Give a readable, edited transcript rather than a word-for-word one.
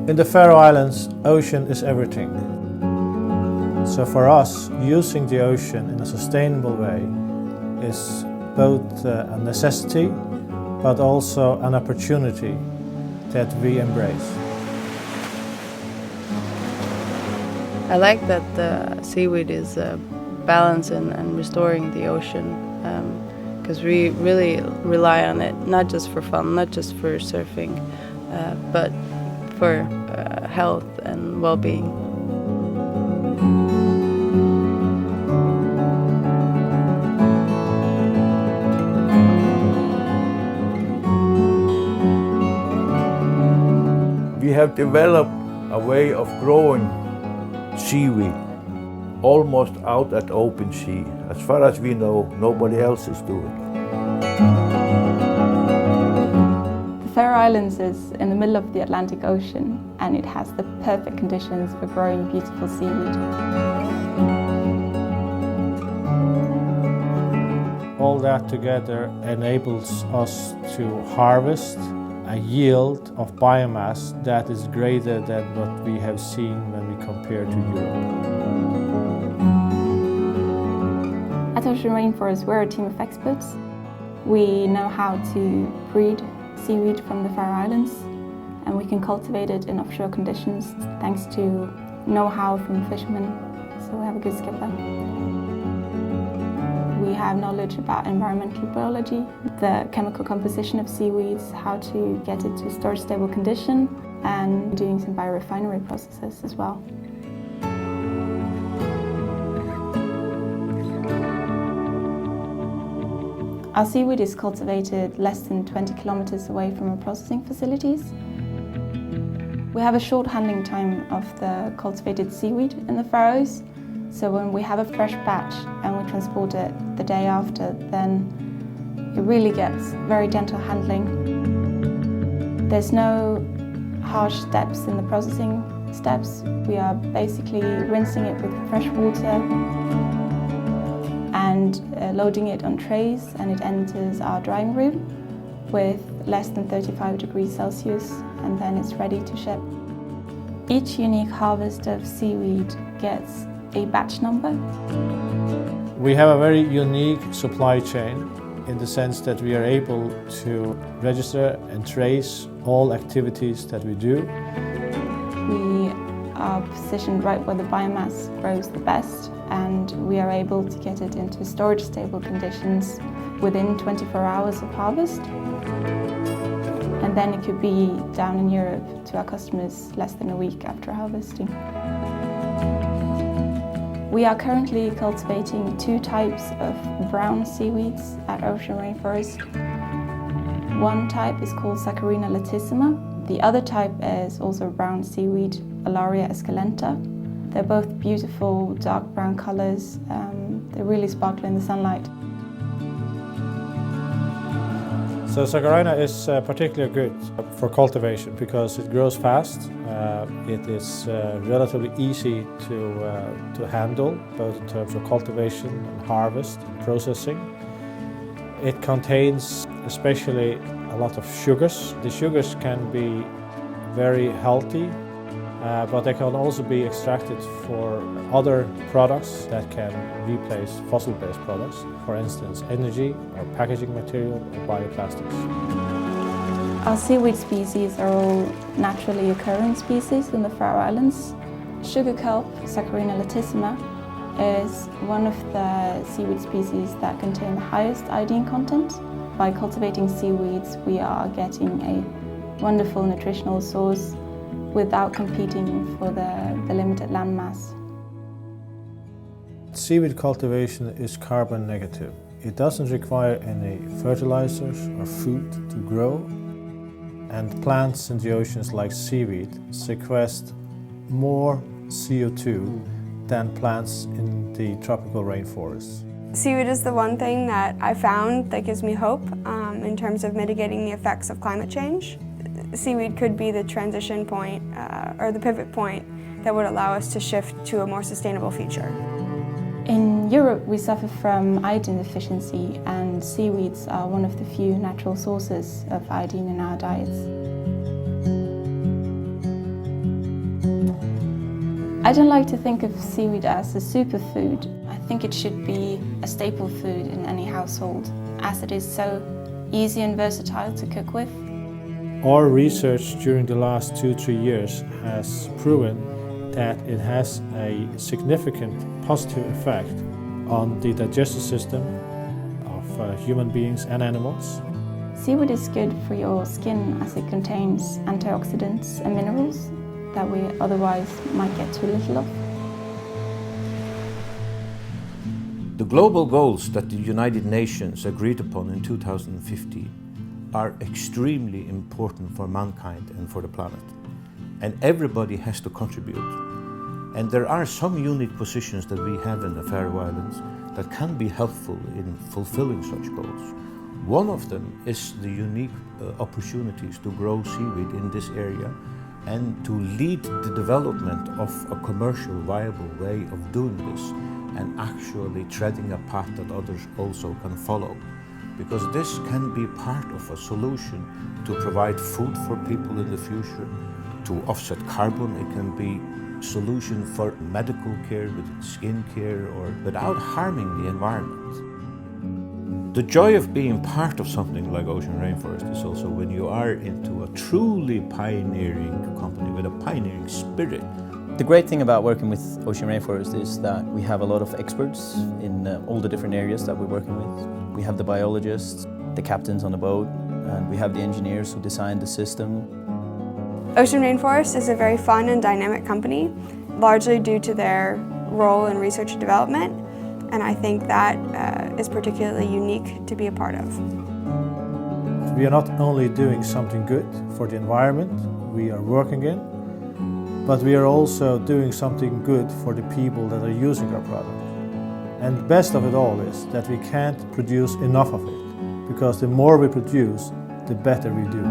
In the Faroe Islands, ocean is everything. So for us, using the ocean in a sustainable way is both a necessity, but also an opportunity that we embrace. I like that the seaweed is balancing and restoring the ocean, because we really rely on it, not just for fun, not just for surfing, but for health and well-being. We have developed a way of growing seaweed almost out at open sea. As far as we know, nobody else is doing it. The Faroe Islands is in the middle of the Atlantic Ocean, and it has the perfect conditions for growing beautiful seaweed. All that together enables us to harvest a yield of biomass that is greater than what we have seen when we compare to Europe. At Ocean Rainforest, we're a team of experts. We know how to breed seaweed from the Faroe Islands, and we can cultivate it in offshore conditions thanks to know-how from fishermen, so we have a good skipper. We have knowledge about environmental biology, the chemical composition of seaweeds, how to get it to storage stable condition, and doing some biorefinery processes as well. Our seaweed is cultivated less than 20 kilometers away from our processing facilities. We have a short handling time of the cultivated seaweed in the Faroes, so when we have a fresh batch and we transport it the day after, then it really gets very gentle handling. There's no harsh steps in the processing steps. We are basically rinsing it with fresh water and loading it on trays, and it enters our drying room with less than 35 degrees Celsius, and then it's ready to ship. Each unique harvest of seaweed gets a batch number. We have a very unique supply chain in the sense that we are able to register and trace all activities that we do. We are positioned right where the biomass grows the best, and we are able to get it into storage stable conditions within 24 hours of harvest. And then it could be down in Europe to our customers less than a week after harvesting. We are currently cultivating two types of brown seaweeds at Ocean Rainforest. One type is called Saccharina latissima. The other type is also brown seaweed, Alaria esculenta. They're both beautiful dark brown colors. They really sparkle in the sunlight. So Saccharina is particularly good for cultivation because it grows fast. It is relatively easy to handle, both in terms of cultivation and harvest and processing. It contains especially a lot of sugars. The sugars can be very healthy, but they can also be extracted for other products that can replace fossil-based products, for instance energy or packaging material or bioplastics. Our seaweed species are all naturally occurring species in the Faroe Islands. Sugar kelp, Saccharina latissima, is one of the seaweed species that contain the highest iodine content. By cultivating seaweeds, we are getting a wonderful nutritional source without competing for the limited land mass. Seaweed cultivation is carbon negative. It doesn't require any fertilizers or food to grow, and plants in the oceans like seaweed sequester more CO2 than plants in the tropical rainforests. Seaweed is the one thing that I found that gives me hope in terms of mitigating the effects of climate change. Seaweed could be the transition point or the pivot point that would allow us to shift to a more sustainable future. In Europe, we suffer from iodine deficiency, and seaweeds are one of the few natural sources of iodine in our diets. I don't like to think of seaweed as a superfood. I think it should be a staple food in any household, as it is so easy and versatile to cook with. Our research during the last 2-3 years has proven that it has a significant positive effect on the digestive system of human beings and animals. Seaweed is good for your skin as it contains antioxidants and minerals that we otherwise might get too little of. The global goals that the United Nations agreed upon in 2015 are extremely important for mankind and for the planet. And everybody has to contribute. And there are some unique positions that we have in the Faroe Islands that can be helpful in fulfilling such goals. One of them is the unique opportunities to grow seaweed in this area and to lead the development of a commercial viable way of doing this and actually treading a path that others also can follow. Because this can be part of a solution to provide food for people in the future, to offset carbon. It can be a solution for medical care, with skin care, or without harming the environment. The joy of being part of something like Ocean Rainforest is also when you are into a truly pioneering company with a pioneering spirit. The great thing about working with Ocean Rainforest is that we have a lot of experts in all the different areas that we're working with. We have the biologists, the captains on the boat, and we have the engineers who designed the system. Ocean Rainforest is a very fun and dynamic company, largely due to their role in research and development, and I think that is particularly unique to be a part of. We are not only doing something good for the environment we are working in, but we are also doing something good for the people that are using our product. And the best of it all is that we can't produce enough of it, because the more we produce, the better we do.